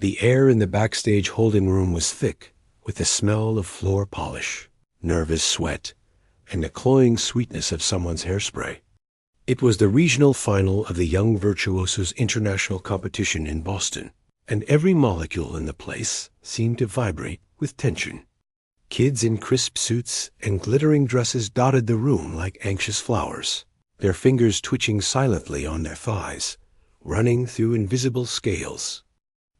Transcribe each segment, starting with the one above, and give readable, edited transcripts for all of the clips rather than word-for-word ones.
The air in the backstage holding room was thick with the smell of floor polish, nervous sweat, and the cloying sweetness of someone's hairspray. It was the regional final of the Young Virtuosos International Competition in Boston, and every molecule in the place seemed to vibrate with tension. Kids in crisp suits and glittering dresses dotted the room like anxious flowers, their fingers twitching silently on their thighs, running through invisible scales.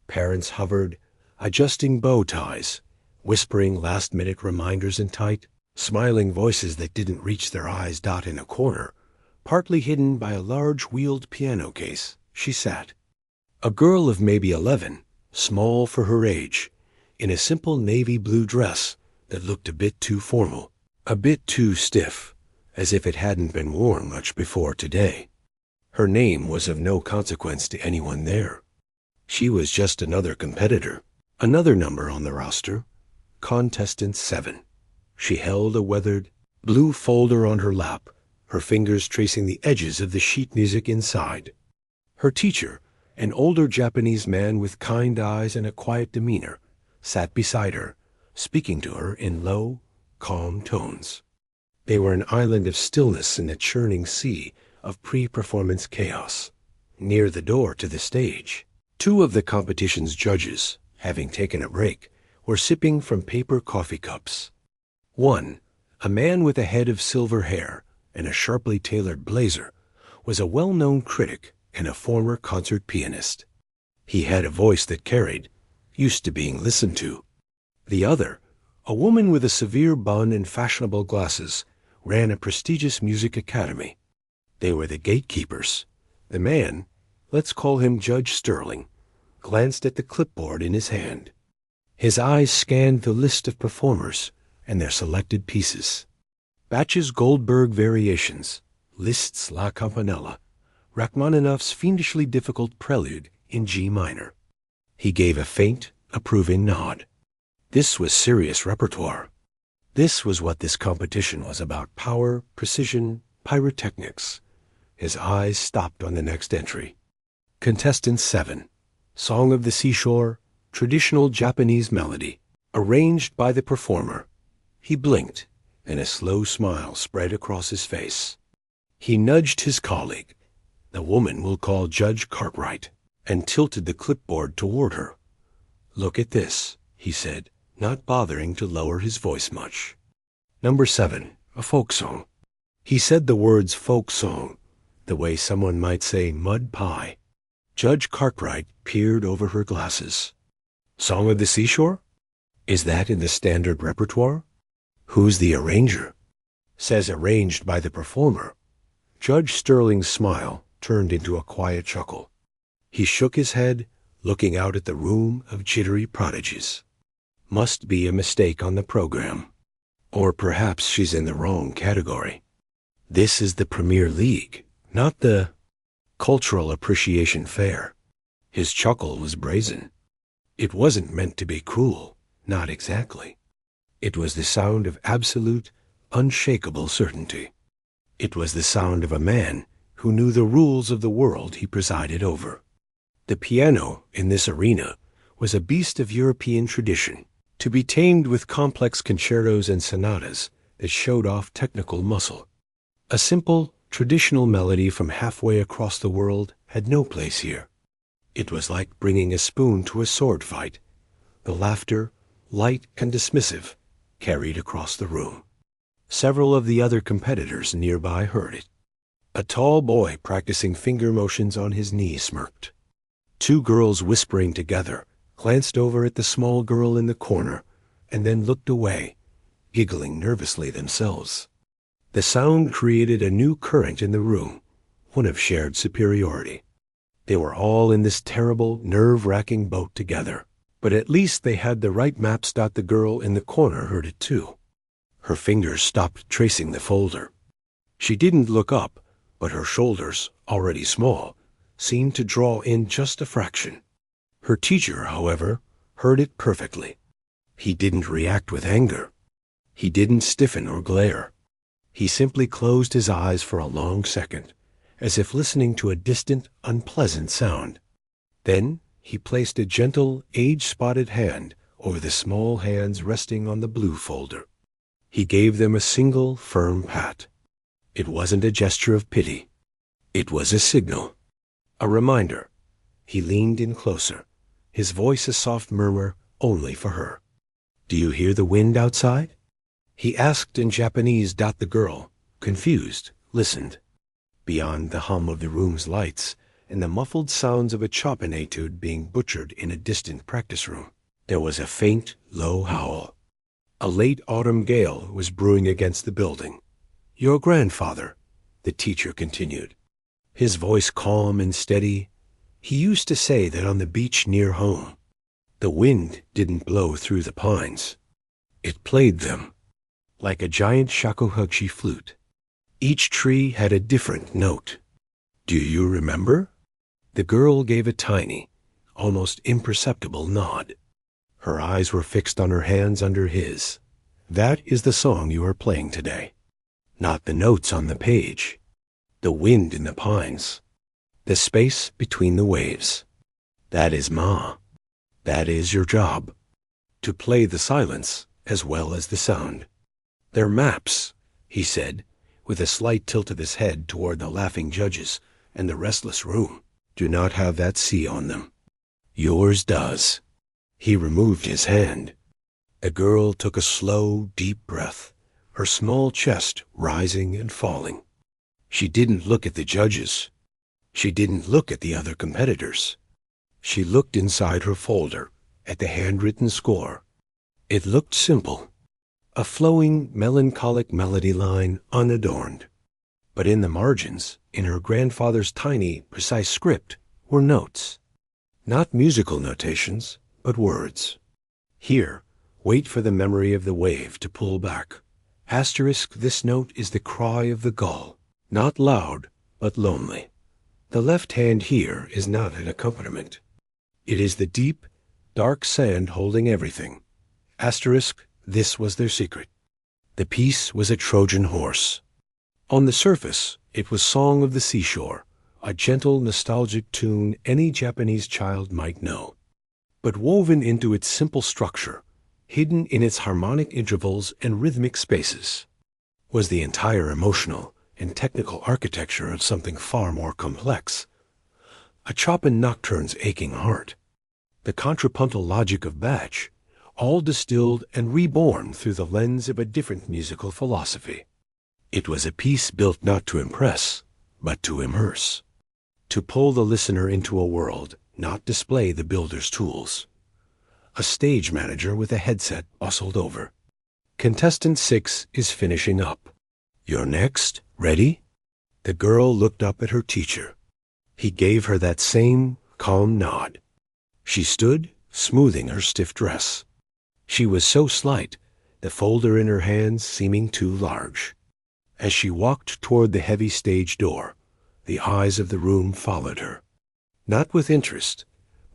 Parents hovered, adjusting bow ties, whispering last-minute reminders in tight, smiling voices that didn't reach their eyes. In a corner, partly hidden by a large wheeled piano case, she sat. A girl of maybe 11, small for her age, in a simple navy blue dress that looked a bit too formal, a bit too stiff, as if it hadn't been worn much before today. Her name was of no consequence to anyone there. She was just another competitor, another number on the roster, contestant 7. She held a weathered, blue folder on her lap, her fingers tracing the edges of the sheet music inside. Her teacher, an older Japanese man with kind eyes and a quiet demeanor, sat beside her, speaking to her in low, calm tones. They were an island of stillness in a churning sea of pre-performance chaos. Near the door to the stage, 2 of the competition's judges, having taken a break, were sipping from paper coffee cups. One, a man with a head of silver hair and a sharply tailored blazer, was a well-known critic and a former concert pianist. He had a voice that carried, used to being listened to. The other, a woman with a severe bun and fashionable glasses, ran a prestigious music academy. They were the gatekeepers. The man, let's call him Judge Sterling, glanced at the clipboard in his hand. His eyes scanned the list of performers and their selected pieces. Bach's Goldberg Variations, Liszt's La Campanella, Rachmaninoff's fiendishly difficult Prelude in G minor. He gave a faint, approving nod. This was serious repertoire. This was what this competition was about: power, precision, pyrotechnics. His eyes stopped on the next entry. Contestant 7, Song of the Seashore, traditional Japanese melody, arranged by the performer. He blinked, and a slow smile spread across his face. He nudged his colleague, the woman we'll call Judge Cartwright, and tilted the clipboard toward her. "Look at this," he said, not bothering to lower his voice much. Number 7, a folk song. He said the words folk song, the way someone might say mud pie. Judge Cartwright peered over her glasses. Song of the Seashore? Is that in the standard repertoire? Who's the arranger? Says arranged by the performer. Judge Sterling's smile turned into a quiet chuckle. He shook his head, looking out at the room of jittery prodigies. Must be a mistake on the program. Or perhaps she's in the wrong category. This is the Premier League, not the Cultural Appreciation Fair. His chuckle was brazen. It wasn't meant to be cruel, not exactly. It was the sound of absolute, unshakable certainty. It was the sound of a man who knew the rules of the world he presided over. The piano in this arena was a beast of European tradition, to be tamed with complex concertos and sonatas that showed off technical muscle. A simple, traditional melody from halfway across the world had no place here. It was like bringing a spoon to a sword fight. The laughter, light and dismissive, carried across the room. Several of the other competitors nearby heard it. A tall boy practicing finger motions on his knee smirked. 2 girls whispering together glanced over at the small girl in the corner and then looked away, giggling nervously themselves. The sound created a new current in the room, one of shared superiority. They were all in this terrible, nerve-wracking boat together, but at least they had the right maps. The girl in the corner heard it too. Her fingers stopped tracing the folder. She didn't look up, but her shoulders, already small, seemed to draw in just a fraction. Her teacher, however, heard it perfectly. He didn't react with anger. He didn't stiffen or glare. He simply closed his eyes for a long second, as if listening to a distant, unpleasant sound. Then He placed a gentle, age-spotted hand over the small hands resting on the blue folder. He gave them a single, firm pat. It wasn't a gesture of pity. It was a signal, a reminder. He leaned in closer, his voice a soft murmur only for her. "Do you hear the wind outside?" He asked in Japanese. The girl, confused, listened. Beyond the hum of the room's lights and the muffled sounds of a Chopin etude being butchered in a distant practice room, there was a faint, low howl. A late autumn gale was brewing against the building. "Your grandfather," the teacher continued, his voice calm and steady, he used to say that on the beach near home, the wind didn't blow through the pines. It played them, like a giant shakuhachi flute. Each tree had a different note. "Do you remember?" The girl gave a tiny, almost imperceptible nod. Her eyes were fixed on her hands under his. "That is the song you are playing today. Not the notes on the page. The wind in the pines. The space between the waves. That is Ma. That is your job. To play the silence as well as the sound. They're maps," he said, with a slight tilt of his head toward the laughing judges and the restless room. "Do not have that C on them. Yours does." He removed his hand. The girl took a slow, deep breath, her small chest rising and falling. She didn't look at the judges. She didn't look at the other competitors. She looked inside her folder at the handwritten score. It looked simple, a flowing, melancholic melody line unadorned. But in the margins, in her grandfather's tiny, precise script, were notes. Not musical notations, but words. "Here, wait for the memory of the wave to pull back. Asterisk, this note is the cry of the gull, not loud, but lonely. The left hand here is not an accompaniment. It is the deep, dark sand holding everything. Asterisk, this was their secret. The piece was a Trojan horse. On the surface, it was Song of the Seashore, a gentle, nostalgic tune any Japanese child might know. But woven into its simple structure, hidden in its harmonic intervals and rhythmic spaces, was the entire emotional and technical architecture of something far more complex. A Chopin nocturne's aching heart. The contrapuntal logic of Bach, all distilled and reborn through the lens of a different musical philosophy. It was a piece built not to impress, but to immerse. To pull the listener into a world, not display the builder's tools. A stage manager with a headset bustled over. "Contestant 6 is finishing up. You're next. Ready?" The girl looked up at her teacher. He gave her that same calm nod. She stood, smoothing her stiff dress. She was so slight, the folder in her hands seeming too large. As she walked toward the heavy stage door, the eyes of the room followed her. Not with interest,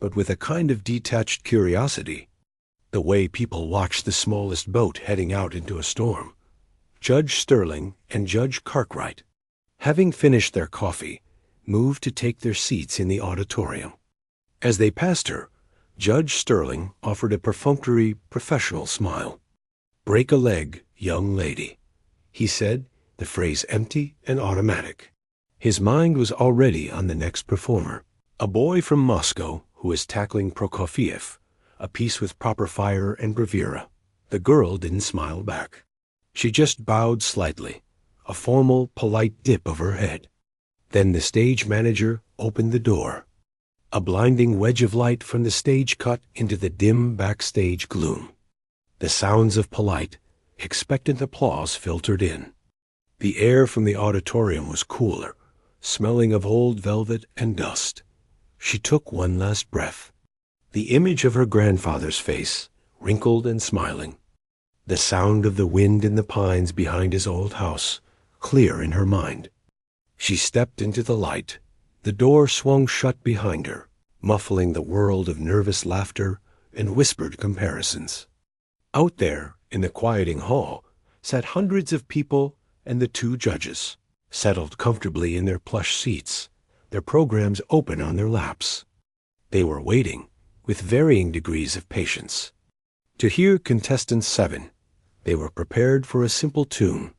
but with a kind of detached curiosity, the way people watch the smallest boat heading out into a storm. Judge Sterling and Judge Cartwright, having finished their coffee, moved to take their seats in the auditorium. As they passed her, Judge Sterling offered a perfunctory, professional smile. "Break a leg, young lady," he said, the phrase empty and automatic. His mind was already on the next performer, a boy from Moscow who was tackling Prokofiev, a piece with proper fire and bravura. The girl didn't smile back. She just bowed slightly, a formal, polite dip of her head. Then the stage manager opened the door. A blinding wedge of light from the stage cut into the dim backstage gloom. The sounds of polite, expectant applause filtered in. The air from the auditorium was cooler, smelling of old velvet and dust. She took one last breath. The image of her grandfather's face, wrinkled and smiling. The sound of the wind in the pines behind his old house, clear in her mind. She stepped into the light. The door swung shut behind her, muffling the world of nervous laughter and whispered comparisons. Out there, in the quieting hall, sat hundreds of people and the two judges, settled comfortably in their plush seats, their programs open on their laps. They were waiting, with varying degrees of patience. To hear contestant 7, they were prepared for a simple tune,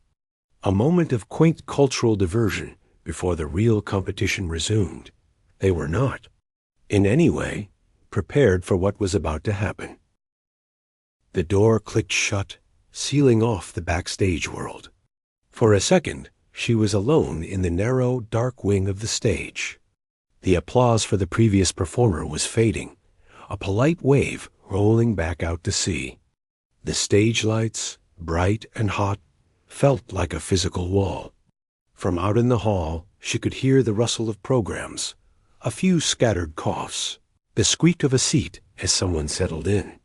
a moment of quaint cultural diversion before the real competition resumed. They were not, in any way, prepared for what was about to happen. The door clicked shut, sealing off the backstage world. For a second, she was alone in the narrow, dark wing of the stage. The applause for the previous performer was fading, a polite wave rolling back out to sea. The stage lights, bright and hot, felt like a physical wall. From out in the hall, she could hear the rustle of programs, a few scattered coughs, the squeak of a seat as someone settled in.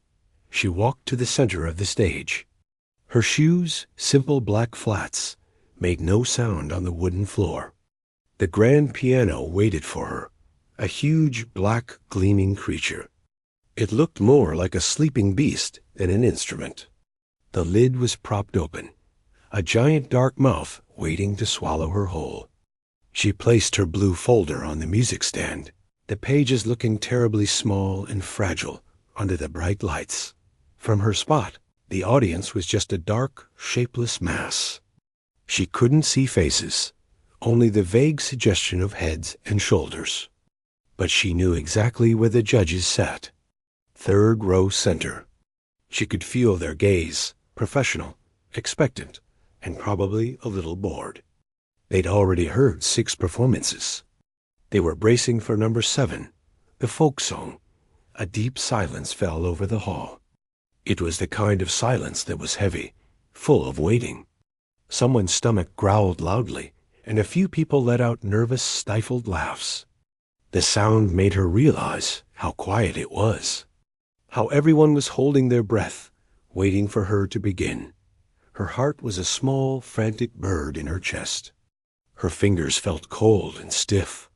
She walked to the center of the stage. Her shoes, simple black flats, made no sound on the wooden floor. The grand piano waited for her, a huge, black, gleaming creature. It looked more like a sleeping beast than an instrument. The lid was propped open, a giant dark mouth waiting to swallow her whole. She placed her blue folder on the music stand, the pages looking terribly small and fragile under the bright lights. From her spot, the audience was just a dark, shapeless mass. She couldn't see faces, only the vague suggestion of heads and shoulders. But she knew exactly where the judges sat. Third row center. She could feel their gaze, professional, expectant, and probably a little bored. They'd already heard 6 performances. They were bracing for number 7, the folk song. A deep silence fell over the hall. It was the kind of silence that was heavy, full of waiting. Someone's stomach growled loudly, and a few people let out nervous, stifled laughs. The sound made her realize how quiet it was, how everyone was holding their breath, waiting for her to begin. Her heart was a small, frantic bird in her chest. Her fingers felt cold and stiff.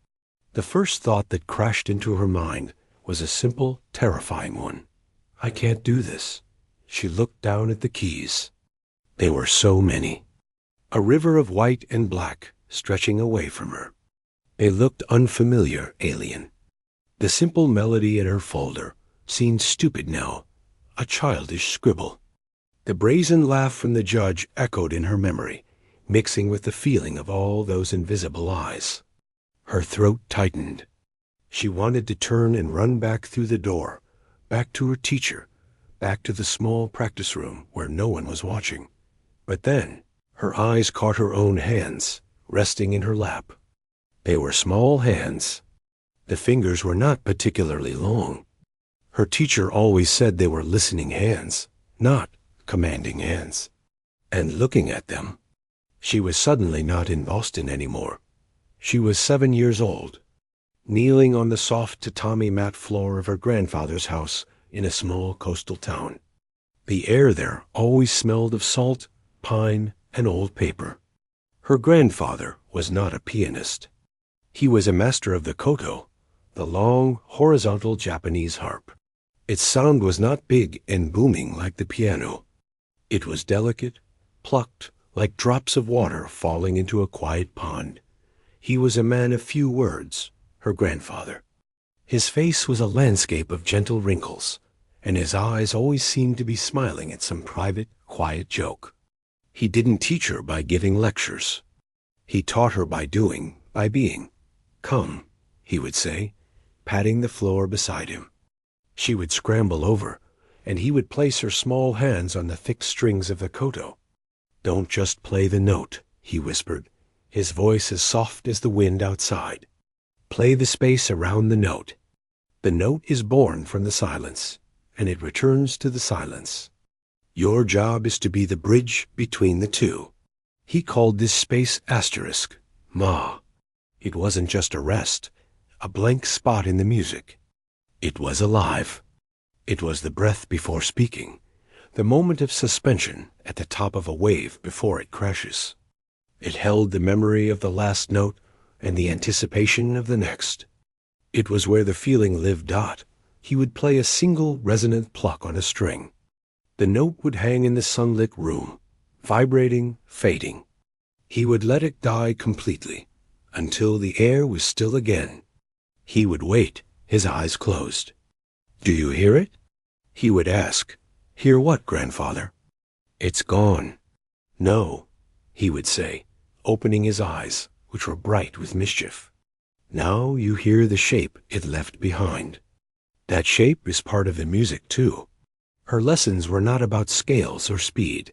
The first thought that crashed into her mind was a simple, terrifying one. I can't do this. She looked down at the keys. They were so many. A river of white and black stretching away from her. They looked unfamiliar, alien. The simple melody in her folder seemed stupid now, a childish scribble. The brazen laugh from the judge echoed in her memory, mixing with the feeling of all those invisible eyes. Her throat tightened. She wanted to turn and run back through the door, back to her teacher, back to the small practice room where no one was watching. But then, her eyes caught her own hands, resting in her lap. They were small hands. The fingers were not particularly long. Her teacher always said they were listening hands, not commanding hands. And looking at them, she was suddenly not in Boston anymore. She was 7 years old, kneeling on the soft tatami mat floor of her grandfather's house in a small coastal town. The air there always smelled of salt, pine, and old paper. Her grandfather was not a pianist. He was a master of the koto, the long, horizontal Japanese harp. Its sound was not big and booming like the piano. It was delicate, plucked, like drops of water falling into a quiet pond. He was a man of few words, her grandfather. His face was a landscape of gentle wrinkles, and his eyes always seemed to be smiling at some private, quiet joke. He didn't teach her by giving lectures. He taught her by doing, by being. Come, he would say, patting the floor beside him. She would scramble over, and he would place her small hands on the thick strings of the koto. Don't just play the note, he whispered, his voice as soft as the wind outside. Play the space around the note. The note is born from the silence, and it returns to the silence. Your job is to be the bridge between the two. He called this space asterisk, ma. It wasn't just a rest, a blank spot in the music. It was alive. It was the breath before speaking, the moment of suspension at the top of a wave before it crashes. It held the memory of the last note and the anticipation of the next. It was where the feeling lived. He would play a single resonant pluck on a string. The note would hang in the sunlit room, vibrating, fading. He would let it die completely, until the air was still again. He would wait, his eyes closed. "Do you hear it?" He would ask. "Hear what, grandfather?" "It's gone." "No," he would say, opening his eyes, which were bright with mischief. "Now you hear the shape it left behind. That shape is part of the music, too." Her lessons were not about scales or speed.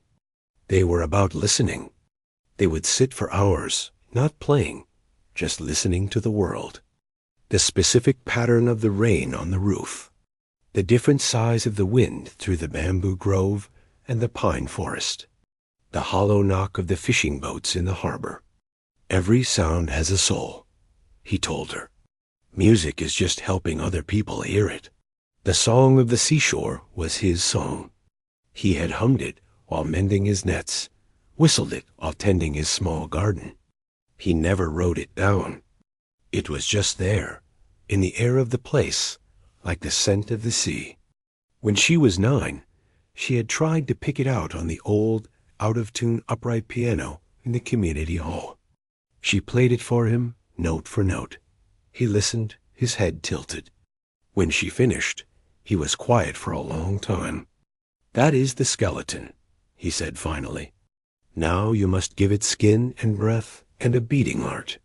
They were about listening. They would sit for hours, not playing, just listening to the world. The specific pattern of the rain on the roof, the different size of the wind through the bamboo grove and the pine forest, the hollow knock of the fishing boats in the harbor. Every sound has a soul, he told her. Music is just helping other people hear it. The song of the seashore was his song. He had hummed it while mending his nets, whistled it while tending his small garden. He never wrote it down. It was just there, in the air of the place, like the scent of the sea. When she was 9, she had tried to pick it out on the old, out-of-tune upright piano in the community hall. She played it for him, note for note. He listened, his head tilted. When she finished, he was quiet for a long time. "That is the skeleton," he said finally. "Now you must give it skin and breath and a beating heart.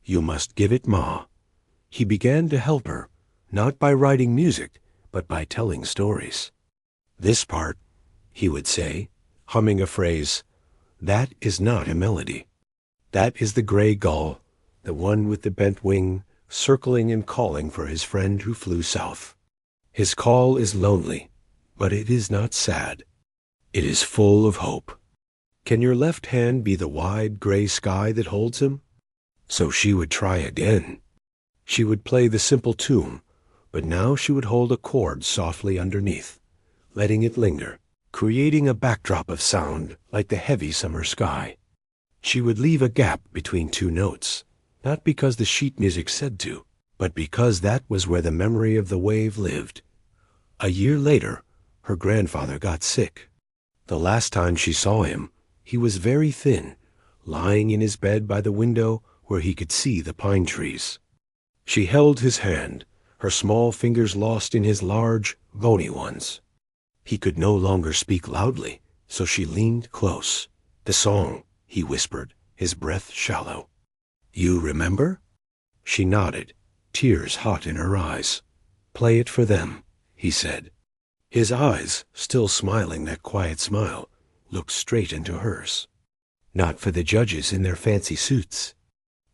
You must give it Ma." He began to help her, not by writing music, but by telling stories. "This part," he would say, humming a phrase, "that is not a melody. That is the gray gull, the one with the bent wing, circling and calling for his friend who flew south. His call is lonely, but it is not sad. It is full of hope. Can your left hand be the wide gray sky that holds him?" So she would try again. She would play the simple tune, but now she would hold a chord softly underneath, letting it linger, creating a backdrop of sound like the heavy summer sky. She would leave a gap between 2 notes, not because the sheet music said to, but because that was where the memory of the wave lived. A year later, her grandfather got sick. The last time she saw him, he was very thin, lying in his bed by the window where he could see the pine trees. She held his hand, her small fingers lost in his large, bony ones. He could no longer speak loudly, so she leaned close. "The song," he whispered, his breath shallow. "You remember?" She nodded, tears hot in her eyes. "Play it for them," he said. His eyes, still smiling that quiet smile, looked straight into hers. "Not for the judges in their fancy suits.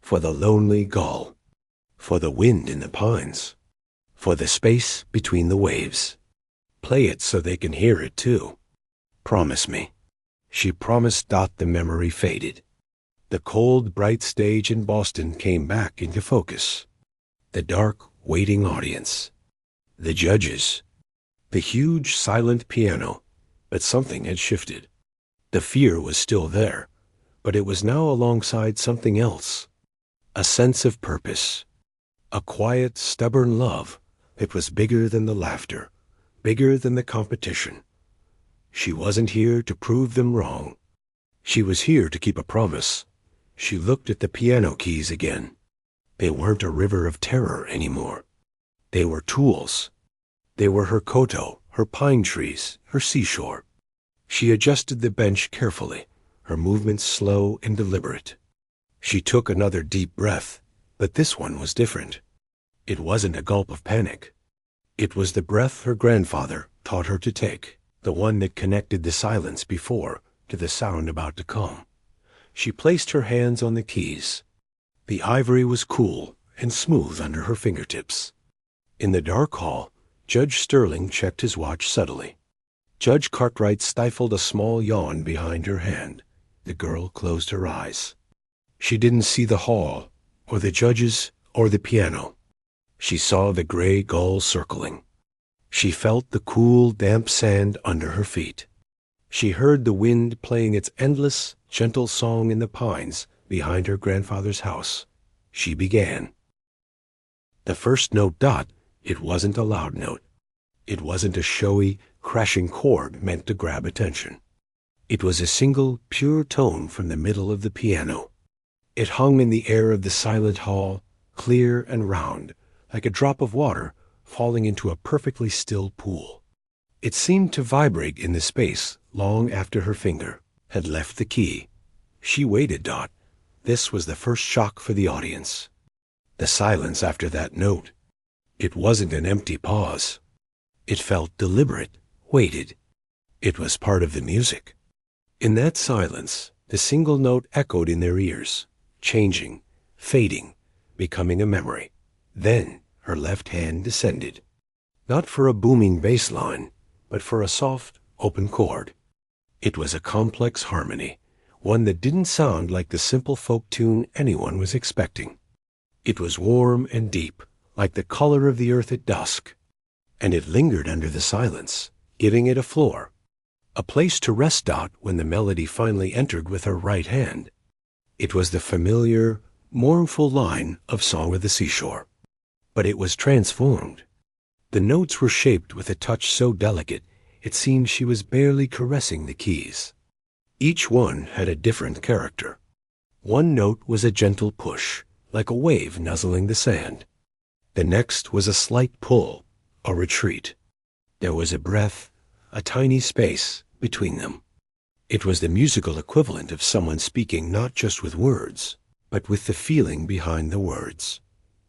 For the lonely gull. For the wind in the pines. For the space between the waves. Play it so they can hear it too. Promise me." She promised. The memory faded. The cold, bright stage in Boston came back into focus. The dark, waiting audience. The judges. The huge, silent piano. But something had shifted. The fear was still there, but it was now alongside something else. A sense of purpose. A quiet, stubborn love that was bigger than the laughter, bigger than the competition. She wasn't here to prove them wrong. She was here to keep a promise. She looked at the piano keys again. They weren't a river of terror anymore. They were tools. They were her koto, her pine trees, her seashore. She adjusted the bench carefully, her movements slow and deliberate. She took another deep breath, but this one was different. It wasn't a gulp of panic. It was the breath her grandfather taught her to take, the one that connected the silence before to the sound about to come. She placed her hands on the keys. The ivory was cool and smooth under her fingertips. In the dark hall, Judge Sterling checked his watch subtly. Judge Cartwright stifled a small yawn behind her hand. The girl closed her eyes. She didn't see the hall, or the judges, or the piano. She saw the gray gull circling. She felt the cool, damp sand under her feet. She heard the wind playing its endless, gentle song in the pines behind her grandfather's house. She began. The first note, it wasn't a loud note. It wasn't a showy, crashing chord meant to grab attention. It was a single, pure tone from the middle of the piano. It hung in the air of the silent hall, clear and round, like a drop of water falling into a perfectly still pool. It seemed to vibrate in the space long after her finger had left the key. She waited. This was the first shock for the audience. The silence after that note. It wasn't an empty pause. It felt deliberate, weighted. It was part of the music. In that silence, the single note echoed in their ears, changing, fading, becoming a memory. Then her left hand descended. Not for a booming bass line, but for a soft, open chord. It was a complex harmony, one that didn't sound like the simple folk tune anyone was expecting. It was warm and deep, like the color of the earth at dusk, and it lingered under the silence, giving it a floor, a place to rest. When the melody finally entered with her right hand, it was the familiar, mournful line of Song of the Seashore. But it was transformed. The notes were shaped with a touch so delicate, it seemed she was barely caressing the keys. Each one had a different character. One note was a gentle push, like a wave nuzzling the sand. The next was a slight pull, a retreat. There was a breath, a tiny space between them. It was the musical equivalent of someone speaking not just with words, but with the feeling behind the words.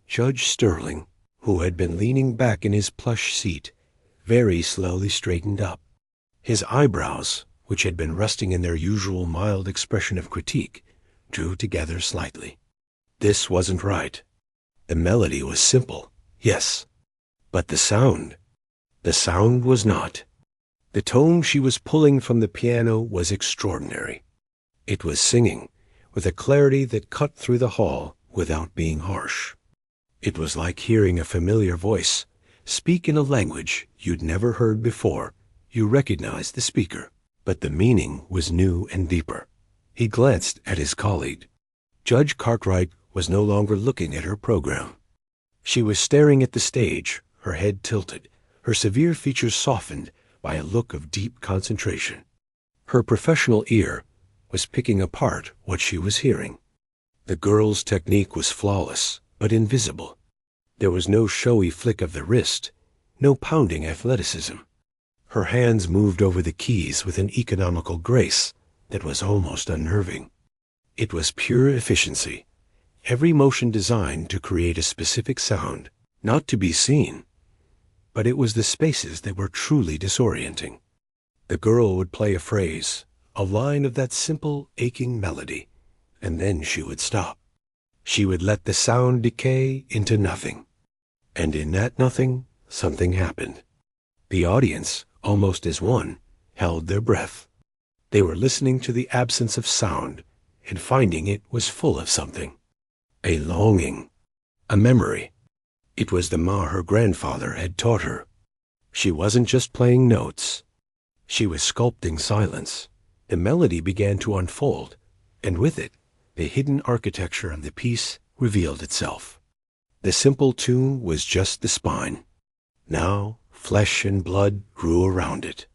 Judge Sterling, who had been leaning back in his plush seat, very slowly straightened up. His eyebrows, which had been resting in their usual mild expression of critique, drew together slightly. This wasn't right. The melody was simple, yes, but the sound was not. The tone she was pulling from the piano was extraordinary. It was singing, with a clarity that cut through the hall without being harsh. It was like hearing a familiar voice speak in a language you'd never heard before. You recognized the speaker, but the meaning was new and deeper. He glanced at his colleague. Judge Cartwright was no longer looking at her program. She was staring at the stage, her head tilted, her severe features softened by a look of deep concentration. Her professional ear was picking apart what she was hearing. The girl's technique was flawless, but invisible. There was no showy flick of the wrist, no pounding athleticism. Her hands moved over the keys with an economical grace that was almost unnerving. It was pure efficiency, every motion designed to create a specific sound, not to be seen. But it was the spaces that were truly disorienting. The girl would play a phrase, a line of that simple, aching melody, and then she would stop. She would let the sound decay into nothing. And in that nothing, something happened. The audience, almost as one, held their breath. They were listening to the absence of sound and finding it was full of something. A longing, a memory. It was the ma her grandfather had taught her. She wasn't just playing notes. She was sculpting silence. The melody began to unfold, and with it, the hidden architecture of the piece revealed itself. The simple tune was just the spine. Now, flesh and blood grew around it.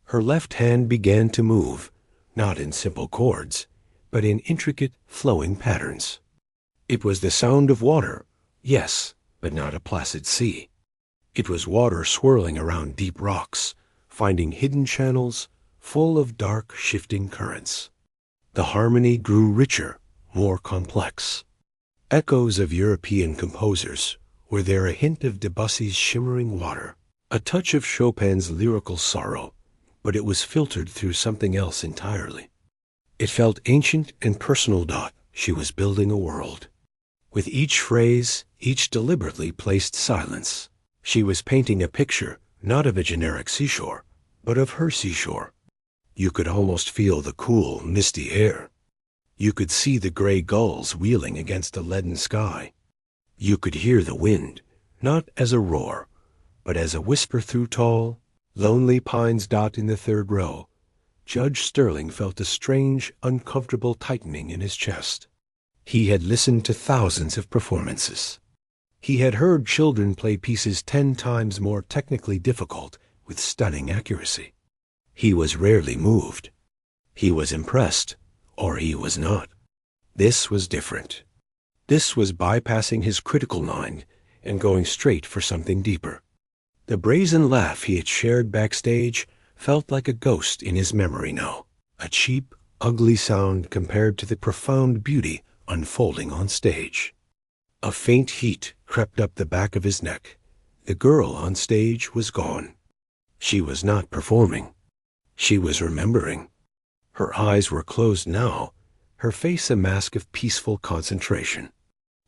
Her left hand began to move, not in simple chords, but in intricate, flowing patterns. It was the sound of water, yes, but not a placid sea. It was water swirling around deep rocks, finding hidden channels full of dark, shifting currents. The harmony grew richer, more complex. Echoes of European composers were there, a hint of Debussy's shimmering water, a touch of Chopin's lyrical sorrow, but it was filtered through something else entirely. It felt ancient and personal. She was building a world. With each phrase, each deliberately placed silence, she was painting a picture not of a generic seashore, but of her seashore. You could almost feel the cool, misty air. You could see the gray gulls wheeling against the leaden sky. You could hear the wind, not as a roar, but as a whisper through tall, lonely pines. In the third row, Judge Sterling felt a strange, uncomfortable tightening in his chest. He had listened to thousands of performances. He had heard children play pieces 10 times more technically difficult with stunning accuracy. He was rarely moved. He was impressed, or he was not. This was different. This was bypassing his critical mind and going straight for something deeper. The brazen laugh he had shared backstage felt like a ghost in his memory now, a cheap, ugly sound compared to the profound beauty unfolding on stage. A faint heat crept up the back of his neck. The girl on stage was gone. She was not performing. She was remembering. Her eyes were closed now, her face a mask of peaceful concentration.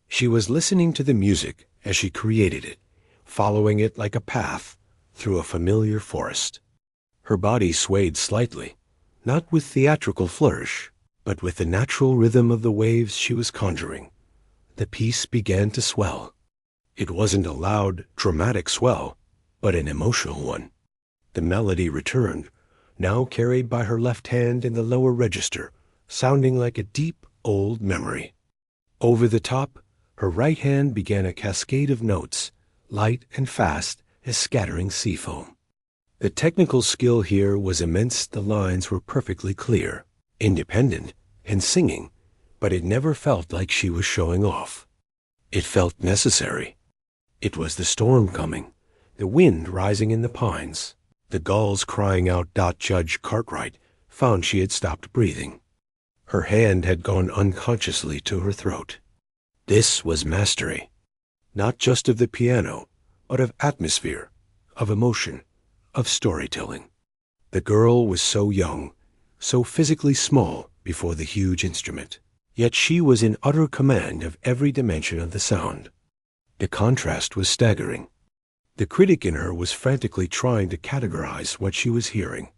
She was listening to the music as she created it, following it like a path through a familiar forest. Her body swayed slightly, not with theatrical flourish, but with the natural rhythm of the waves she was conjuring. The piece began to swell. It wasn't a loud, dramatic swell, but an emotional one. The melody returned, now carried by her left hand in the lower register, sounding like a deep, old memory. Over the top, her right hand began a cascade of notes, light and fast as scattering sea foam. The technical skill here was immense. The lines were perfectly clear, independent, and singing, but it never felt like she was showing off. It felt necessary. It was the storm coming, the wind rising in the pines, the gulls crying out. Judge Cartwright found she had stopped breathing. Her hand had gone unconsciously to her throat. This was mastery, not just of the piano, but of atmosphere, of emotion, of storytelling. The girl was so young, so physically small before the huge instrument, yet she was in utter command of every dimension of the sound. The contrast was staggering. The critic in her was frantically trying to categorize what she was hearing,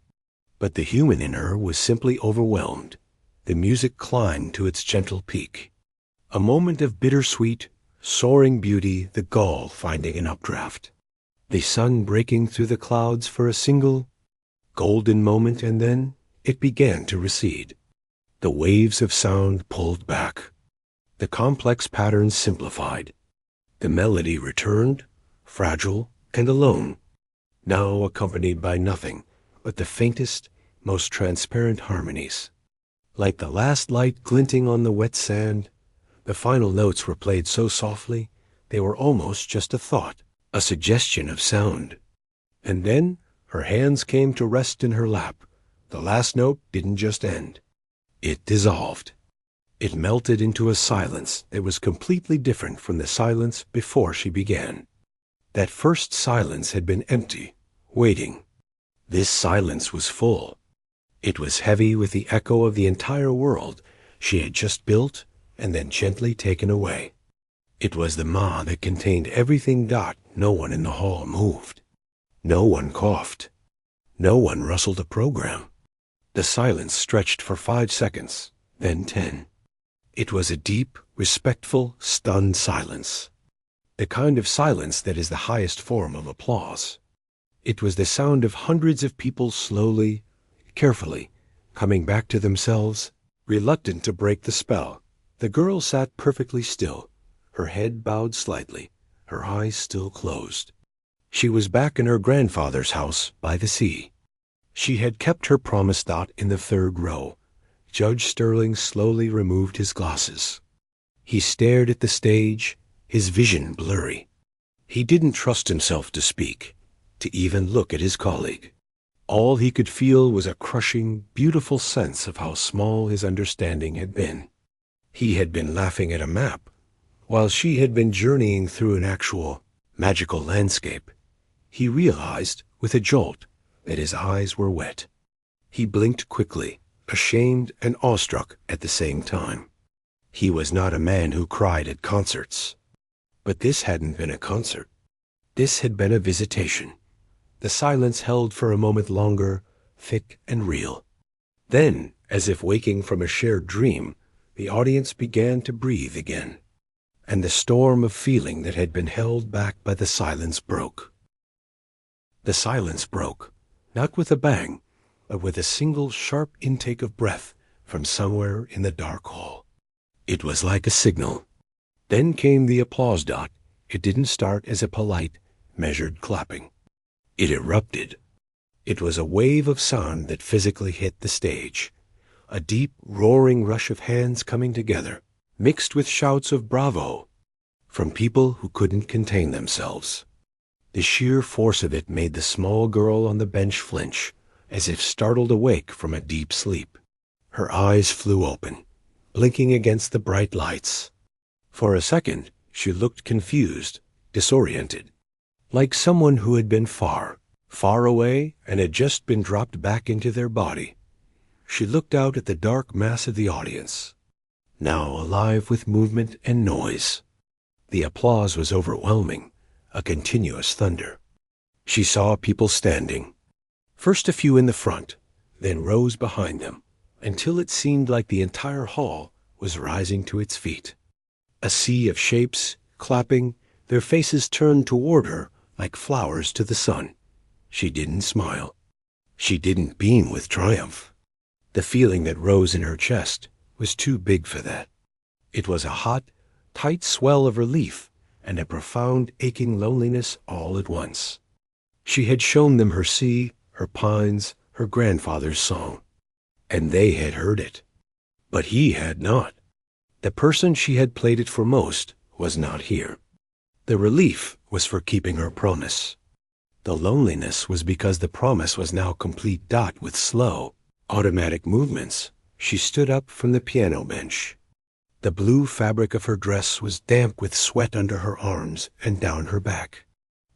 but the human in her was simply overwhelmed. The music climbed to its gentle peak. A moment of bittersweet, soaring beauty, the gull finding an updraft. The sun breaking through the clouds for a single, golden moment, and then it began to recede. The waves of sound pulled back. The complex patterns simplified. The melody returned, fragile and alone, now accompanied by nothing but the faintest, most transparent harmonies. Like the last light glinting on the wet sand, the final notes were played so softly they were almost just a thought, a suggestion of sound. And then her hands came to rest in her lap. The last note didn't just end. It dissolved. It melted into a silence that was completely different from the silence before she began. That first silence had been empty, waiting. This silence was full. It was heavy with the echo of the entire world she had just built and then gently taken away. It was the maw that contained everything. No one in the hall moved. No one coughed. No one rustled a program. The silence stretched for 5 seconds, then 10. It was a deep, respectful, stunned silence. The kind of silence that is the highest form of applause. It was the sound of hundreds of people slowly, carefully, coming back to themselves, reluctant to break the spell. The girl sat perfectly still, her head bowed slightly, her eyes still closed. She was back in her grandfather's house by the sea. She had kept her promise. In the third row, Judge Sterling slowly removed his glasses. He stared at the stage, his vision blurry. He didn't trust himself to speak, to even look at his colleague. All he could feel was a crushing, beautiful sense of how small his understanding had been. He had been laughing at a map, while she had been journeying through an actual, magical landscape. He realized, with a jolt, that his eyes were wet. He blinked quickly, ashamed and awestruck at the same time. He was not a man who cried at concerts. But this hadn't been a concert. This had been a visitation. The silence held for a moment longer, thick and real. Then, as if waking from a shared dream, the audience began to breathe again, and the storm of feeling that had been held back by the silence broke. The silence broke, not with a bang, but with a single sharp intake of breath from somewhere in the dark hall. It was like a signal. Then came the applause. It didn't start as a polite, measured clapping. It erupted. It was a wave of sound that physically hit the stage, a deep, roaring rush of hands coming together, mixed with shouts of bravo from people who couldn't contain themselves. The sheer force of it made the small girl on the bench flinch, as if startled awake from a deep sleep. Her eyes flew open, blinking against the bright lights. For a second, she looked confused, disoriented, like someone who had been far, far away and had just been dropped back into their body. She looked out at the dark mass of the audience, now alive with movement and noise. The applause was overwhelming, a continuous thunder. She saw people standing, first a few in the front, then rows behind them, until it seemed like the entire hall was rising to its feet. A sea of shapes, clapping, their faces turned toward her like flowers to the sun. She didn't smile. She didn't beam with triumph. The feeling that rose in her chest was too big for that. It was a hot, tight swell of relief and a profound aching loneliness all at once. She had shown them her sea, her pines, her grandfather's song, and they had heard it. But he had not. The person she had played it for most was not here. The relief was for keeping her promise. The loneliness was because the promise was now complete. With slow, automatic movements, she stood up from the piano bench. The blue fabric of her dress was damp with sweat under her arms and down her back.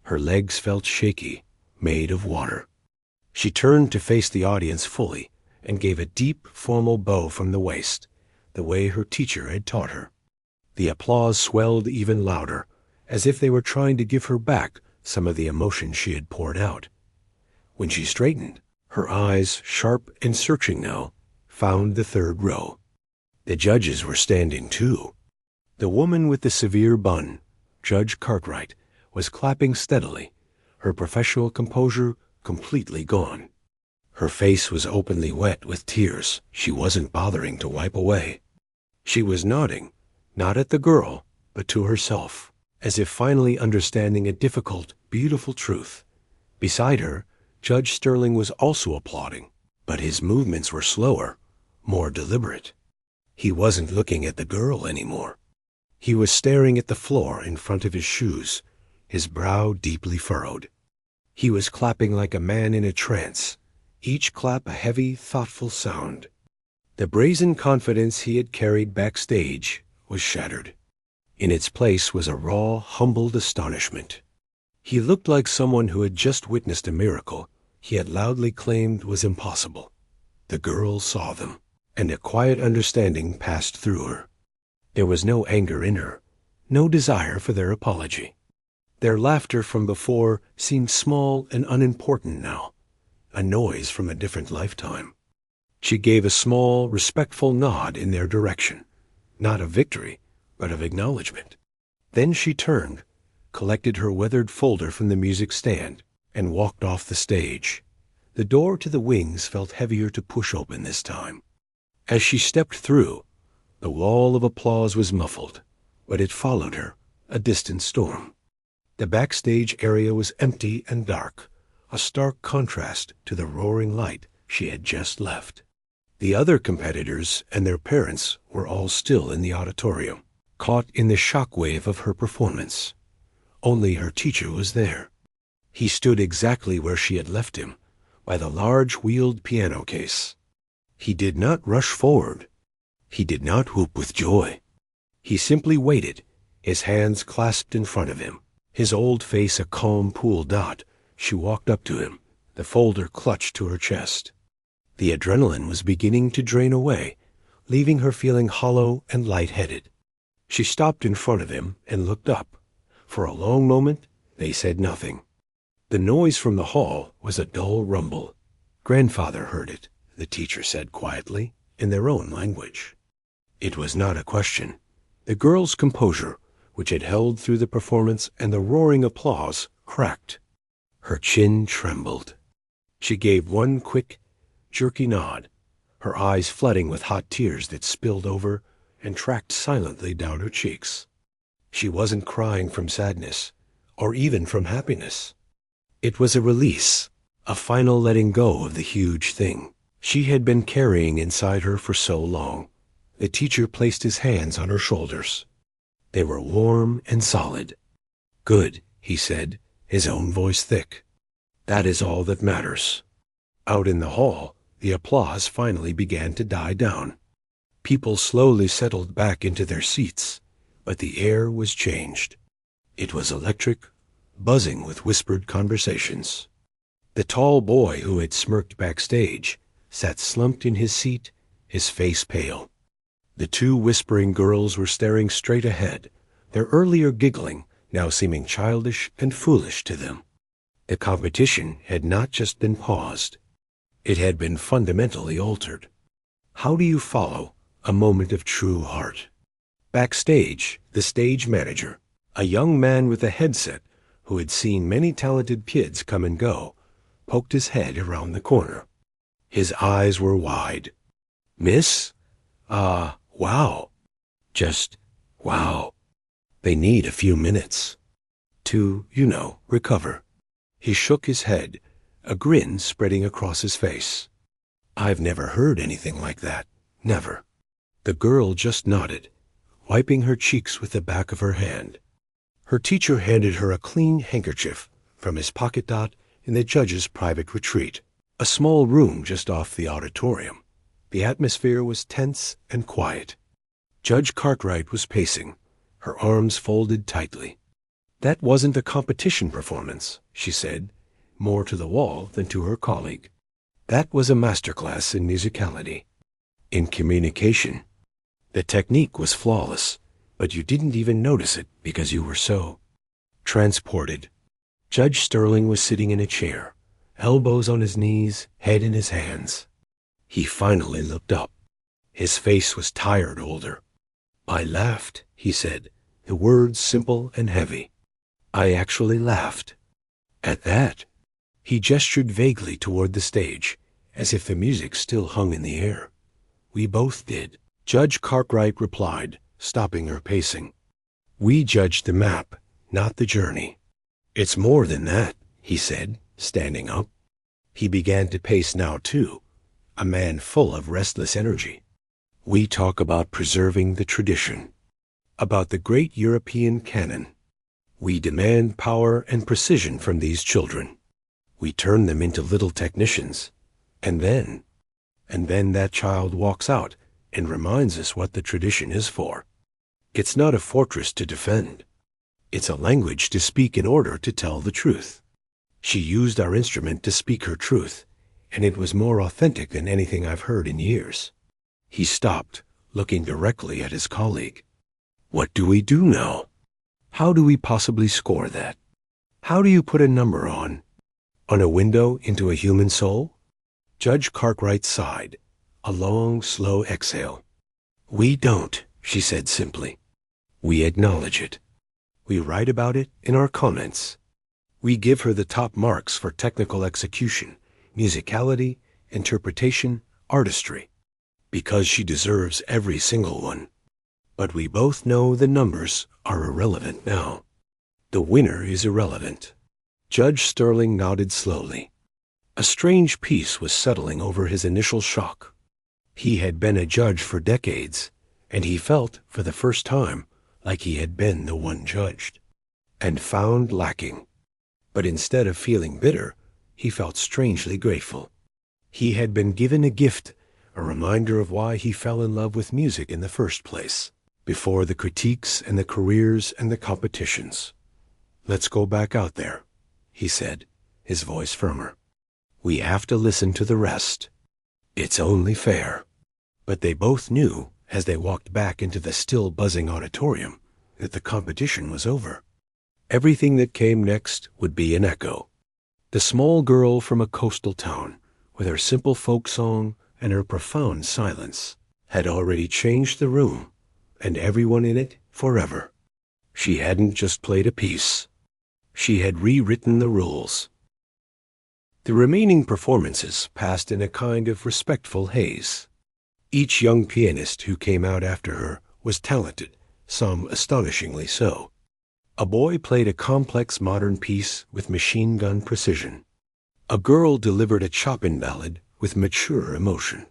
Her legs felt shaky, made of water. She turned to face the audience fully and gave a deep, formal bow from the waist, the way her teacher had taught her. The applause swelled even louder, as if they were trying to give her back some of the emotion she had poured out. When she straightened, her eyes, sharp and searching now, found the third row. The judges were standing too. The woman with the severe bun, Judge Cartwright, was clapping steadily, her professional composure completely gone. Her face was openly wet with tears she wasn't bothering to wipe away. She was nodding, not at the girl, but to herself, as if finally understanding a difficult, beautiful truth. Beside her, Judge Sterling was also applauding, but his movements were slower, more deliberate. He wasn't looking at the girl anymore. He was staring at the floor in front of his shoes, his brow deeply furrowed. He was clapping like a man in a trance, each clap a heavy, thoughtful sound. The brazen confidence he had carried backstage was shattered. In its place was a raw, humbled astonishment. He looked like someone who had just witnessed a miracle he had loudly claimed was impossible. The girl saw them, and a quiet understanding passed through her. There was no anger in her, no desire for their apology. Their laughter from before seemed small and unimportant now, a noise from a different lifetime. She gave a small, respectful nod in their direction, not of victory, but of acknowledgement. Then she turned, collected her weathered folder from the music stand, and walked off the stage. The door to the wings felt heavier to push open this time. As she stepped through, the wall of applause was muffled, but it followed her, a distant storm. The backstage area was empty and dark, a stark contrast to the roaring light she had just left. The other competitors and their parents were all still in the auditorium, caught in the shockwave of her performance. Only her teacher was there. He stood exactly where she had left him, by the large wheeled piano case. He did not rush forward. He did not whoop with joy. He simply waited, his hands clasped in front of him, his old face a calm pool. She walked up to him, the folder clutched to her chest. The adrenaline was beginning to drain away, leaving her feeling hollow and lightheaded. She stopped in front of him and looked up. For a long moment, they said nothing. The noise from the hall was a dull rumble. Grandfather heard it, the teacher said quietly, in their own language. It was not a question. The girl's composure, which had held through the performance and the roaring applause, cracked. Her chin trembled. She gave one quick, jerky nod, her eyes flooding with hot tears that spilled over and tracked silently down her cheeks. She wasn't crying from sadness, or even from happiness. It was a release, a final letting go of the huge thing she had been carrying inside her for so long. The teacher placed his hands on her shoulders. They were warm and solid. "Good," he said, his own voice thick. That is all that matters. Out in the hall, the applause finally began to die down. People slowly settled back into their seats, but the air was changed. It was electric, buzzing with whispered conversations. The tall boy who had smirked backstage sat slumped in his seat, his face pale. The two whispering girls were staring straight ahead, their earlier giggling now seeming childish and foolish to them. The competition had not just been paused. It had been fundamentally altered. How do you follow a moment of true heart? Backstage, the stage manager, a young man with a headset who had seen many talented kids come and go, poked his head around the corner. His eyes were wide. "Miss? Wow. Just wow. They need a few minutes to, recover." He shook his head, a grin spreading across his face. "I've never heard anything like that. Never." The girl just nodded, wiping her cheeks with the back of her hand. Her teacher handed her a clean handkerchief from his pocket dot in the judge's private retreat, a small room just off the auditorium. The atmosphere was tense and quiet. Judge Cartwright was pacing, her arms folded tightly. "That wasn't a competition performance," she said, more to the wall than to her colleague. "That was a masterclass in musicality, in communication. The technique was flawless, but you didn't even notice it because you were so transported." Judge Sterling was sitting in a chair, elbows on his knees, head in his hands. He finally looked up. His face was tired older. "I laughed," he said, the words simple and heavy. "I actually laughed. At that." He gestured vaguely toward the stage, as if the music still hung in the air. "We both did." Judge Cartwright replied, stopping her pacing. "We judged the map, not the journey." "It's more than that," he said, standing up. He began to pace now too, a man full of restless energy. "We talk about preserving the tradition, about the great European canon. We demand power and precision from these children. We turn them into little technicians. And then that child walks out and reminds us what the tradition is for. It's not a fortress to defend. It's a language to speak in order to tell the truth. She used our instrument to speak her truth, and it was more authentic than anything I've heard in years." He stopped, looking directly at his colleague. "What do we do now? How do we possibly score that? How do you put a number on a window into a human soul?" Judge Cartwright sighed, a long, slow exhale. "We don't," she said simply. "We acknowledge it. We write about it in our comments. We give her the top marks for technical execution, musicality, interpretation, artistry, because she deserves every single one. But we both know the numbers are irrelevant now. The winner is irrelevant." Judge Sterling nodded slowly. A strange peace was settling over his initial shock. He had been a judge for decades, and he felt, for the first time, like he had been the one judged, and found lacking. But instead of feeling bitter, he felt strangely grateful. He had been given a gift, a reminder of why he fell in love with music in the first place, before the critiques and the careers and the competitions. "Let's go back out there," he said, his voice firmer. "We have to listen to the rest. It's only fair." But they both knew, as they walked back into the still buzzing auditorium, that the competition was over. Everything that came next would be an echo. The small girl from a coastal town, with her simple folk song and her profound silence, had already changed the room, and everyone in it forever. She hadn't just played a piece. She had rewritten the rules. The remaining performances passed in a kind of respectful haze. Each young pianist who came out after her was talented, some astonishingly so. A boy played a complex modern piece with machine gun precision. A girl delivered a Chopin ballad with mature emotion.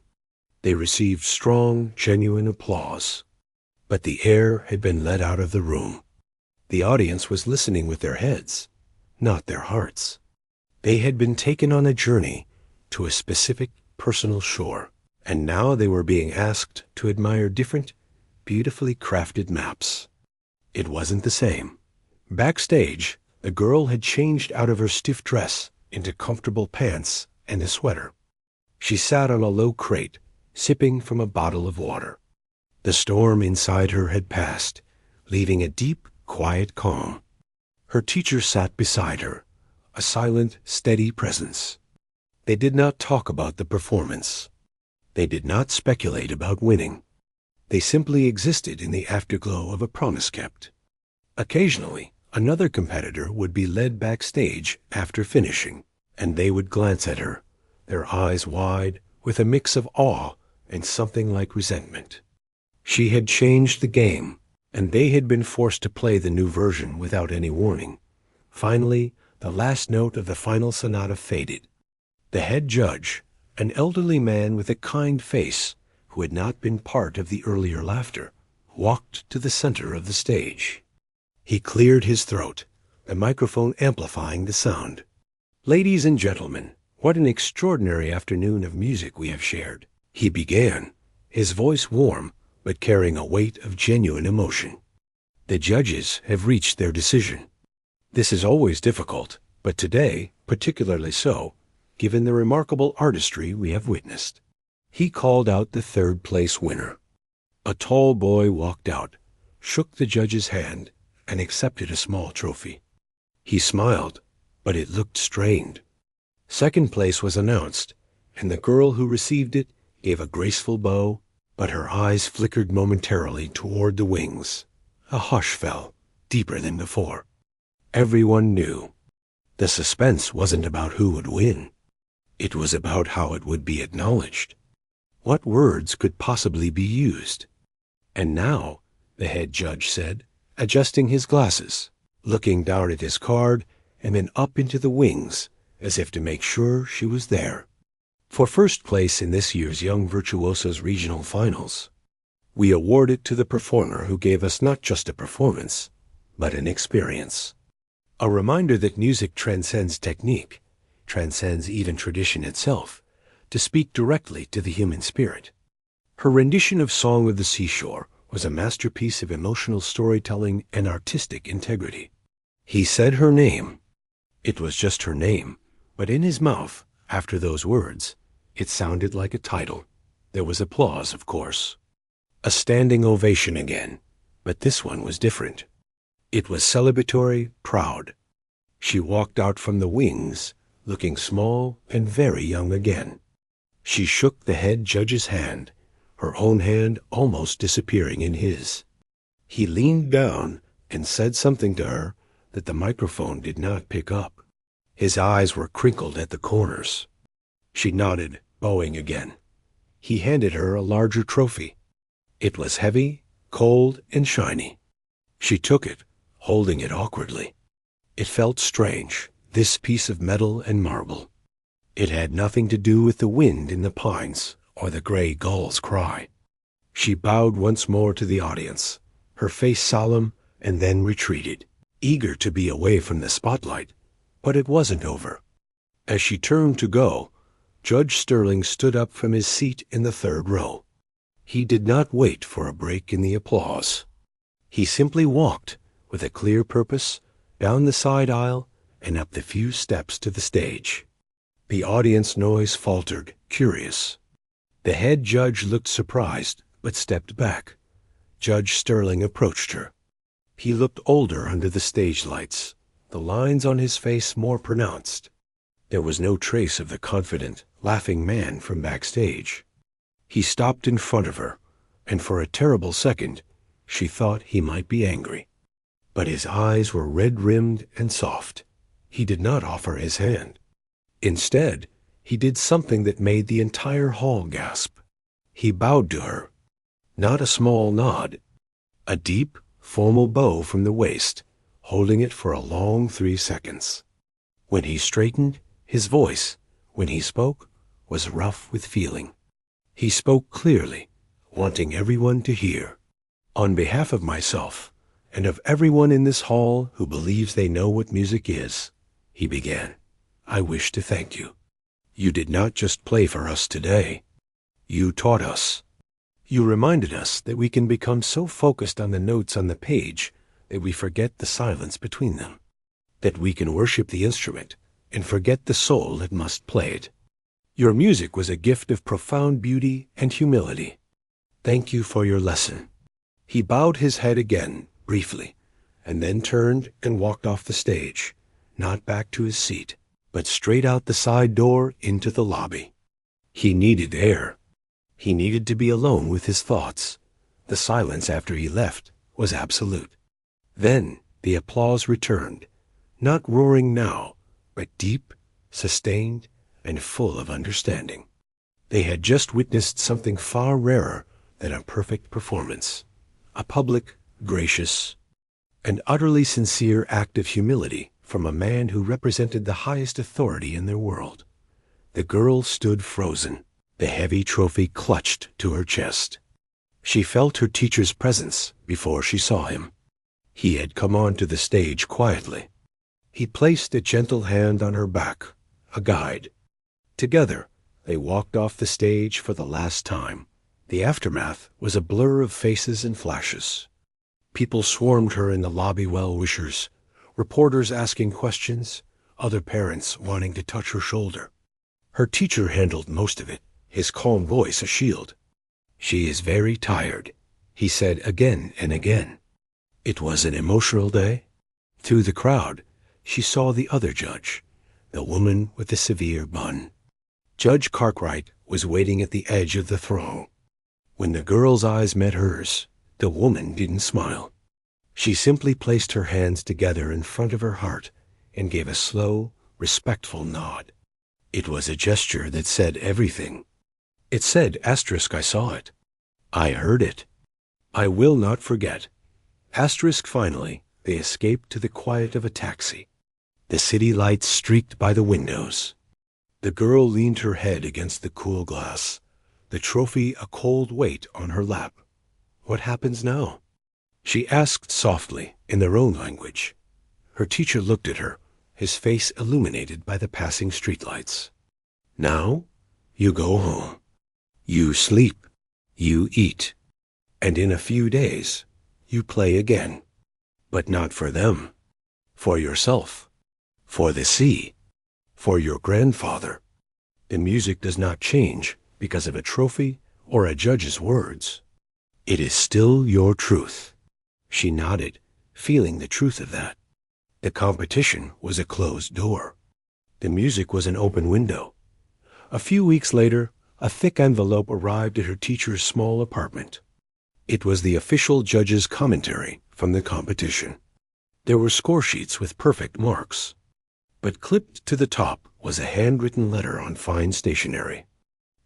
They received strong, genuine applause. But the air had been let out of the room. The audience was listening with their heads, not their hearts. They had been taken on a journey to a specific personal shore, and now they were being asked to admire different, beautifully crafted maps. It wasn't the same. Backstage, the girl had changed out of her stiff dress into comfortable pants and a sweater. She sat on a low crate, sipping from a bottle of water. The storm inside her had passed, leaving a deep, quiet calm. Her teacher sat beside her, a silent, steady presence. They did not talk about the performance. They did not speculate about winning. They simply existed in the afterglow of a promise kept. Occasionally, another competitor would be led backstage after finishing, and they would glance at her, their eyes wide, with a mix of awe and something like resentment. She had changed the game, and they had been forced to play the new version without any warning. Finally, the last note of the final sonata faded. The head judge, an elderly man with a kind face who had not been part of the earlier laughter, walked to the center of the stage. He cleared his throat, the microphone amplifying the sound. "Ladies and gentlemen, what an extraordinary afternoon of music we have shared," he began, his voice warm but carrying a weight of genuine emotion. "The judges have reached their decision. This is always difficult, but today, particularly so, given the remarkable artistry we have witnessed." He called out the third-place winner. A tall boy walked out, shook the judge's hand, and accepted a small trophy. He smiled, but it looked strained. Second place was announced, and the girl who received it gave a graceful bow, but her eyes flickered momentarily toward the wings. A hush fell, deeper than before. Everyone knew. The suspense wasn't about who would win. It was about how it would be acknowledged. What words could possibly be used? "And now," the head judge said, adjusting his glasses, looking down at his card, and then up into the wings, as if to make sure she was there. "For first place in this year's Young Virtuosos Regional Finals, we award it to the performer who gave us not just a performance, but an experience. A reminder that music transcends technique, transcends even tradition itself, to speak directly to the human spirit. Her rendition of Song of the Seashore was a masterpiece of emotional storytelling and artistic integrity." He said her name. It was just her name, but in his mouth, after those words, it sounded like a title. There was applause, of course. A standing ovation again, but this one was different. It was celebratory, proud. She walked out from the wings, looking small and very young again. She shook the head judge's hand, her own hand almost disappearing in his. He leaned down and said something to her that the microphone did not pick up. His eyes were crinkled at the corners. She nodded, bowing again. He handed her a larger trophy. It was heavy, cold, and shiny. She took it, holding it awkwardly. It felt strange, this piece of metal and marble. It had nothing to do with the wind in the pines or the gray gull's cry. She bowed once more to the audience, her face solemn, and then retreated, eager to be away from the spotlight. But it wasn't over. As she turned to go, Judge Sterling stood up from his seat in the third row. He did not wait for a break in the applause. He simply walked, with a clear purpose, down the side aisle and up the few steps to the stage. The audience noise faltered, curious. The head judge looked surprised, but stepped back. Judge Sterling approached her. He looked older under the stage lights, the lines on his face more pronounced. There was no trace of the confident, laughing man from backstage. He stopped in front of her, and for a terrible second, she thought he might be angry. But his eyes were red-rimmed and soft. He did not offer his hand. Instead, he did something that made the entire hall gasp. He bowed to her. Not a small nod. A deep, formal bow from the waist, holding it for a long 3 seconds. When he straightened, his voice, when he spoke, was rough with feeling. He spoke clearly, wanting everyone to hear. "On behalf of myself, and of everyone in this hall who believes they know what music is, he began. "I wish to thank you. You did not just play for us today. You taught us. You reminded us that we can become so focused on the notes on the page that we forget the silence between them, that we can worship the instrument and forget the soul that must play it. Your music was a gift of profound beauty and humility. Thank you for your lesson." He bowed his head again, briefly, and then turned and walked off the stage, not back to his seat, but straight out the side door into the lobby. He needed air. He needed to be alone with his thoughts. The silence after he left was absolute. Then the applause returned, not roaring now, but deep, sustained, and full of understanding. They had just witnessed something far rarer than a perfect performance, a public, gracious, and utterly sincere act of humility from a man who represented the highest authority in their world. The girl stood frozen, the heavy trophy clutched to her chest. She felt her teacher's presence before she saw him. He had come onto the stage quietly. He placed a gentle hand on her back, a guide. Together, they walked off the stage for the last time. The aftermath was a blur of faces and flashes. People swarmed her in the lobby, well-wishers, reporters asking questions, other parents wanting to touch her shoulder. Her teacher handled most of it, his calm voice a shield. "She is very tired," he said again and again. It was an emotional day. Through the crowd, she saw the other judge, the woman with the severe bun. Judge Cartwright was waiting at the edge of the throng. When the girl's eyes met hers, the woman didn't smile. She simply placed her hands together in front of her heart and gave a slow, respectful nod. It was a gesture that said everything. It said, I saw it. I heard it. I will not forget. Finally, they escaped to the quiet of a taxi. The city lights streaked by the windows. The girl leaned her head against the cool glass, the trophy a cold weight on her lap. What happens now? She asked softly, in their own language. Her teacher looked at her, his face illuminated by the passing streetlights. Now, you go home. You sleep. You eat. And in a few days, you play again. But not for them. For yourself. For the sea. For your grandfather. The music does not change because of a trophy or a judge's words. It is still your truth. She nodded, feeling the truth of that. The competition was a closed door. The music was an open window. A few weeks later, a thick envelope arrived at her teacher's small apartment. It was the official judge's commentary from the competition. There were score sheets with perfect marks. But clipped to the top was a handwritten letter on fine stationery.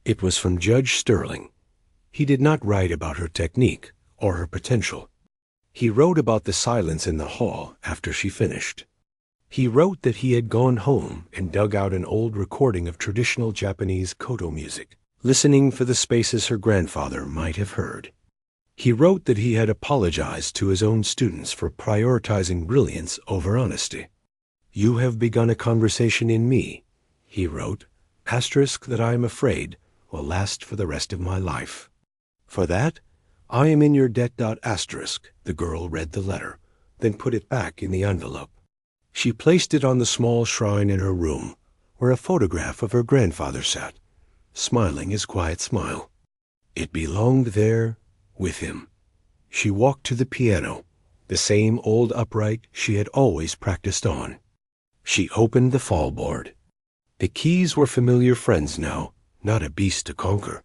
It was from Judge Sterling. He did not write about her technique or her potential. He wrote about the silence in the hall after she finished. He wrote that he had gone home and dug out an old recording of traditional Japanese koto music, listening for the spaces her grandfather might have heard. He wrote that he had apologized to his own students for prioritizing brilliance over honesty. You have begun a conversation in me, he wrote, that I am afraid will last for the rest of my life. For that, I am in your debt. The girl read the letter, then put it back in the envelope. She placed it on the small shrine in her room, where a photograph of her grandfather sat, smiling his quiet smile. It belonged there with him. She walked to the piano, the same old upright she had always practiced on. She opened the fallboard. The keys were familiar friends now, not a beast to conquer.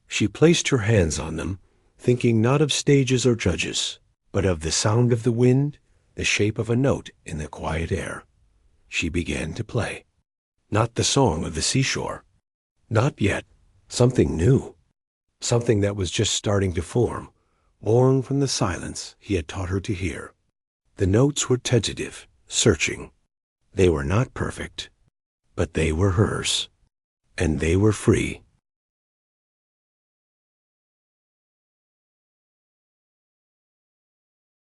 She placed her hands on them, thinking not of stages or judges, but of the sound of the wind, the shape of a note in the quiet air. She began to play. Not the song of the seashore. Not yet. Something new. Something that was just starting to form, born from the silence he had taught her to hear. The notes were tentative, searching. They were not perfect, but they were hers. And they were free.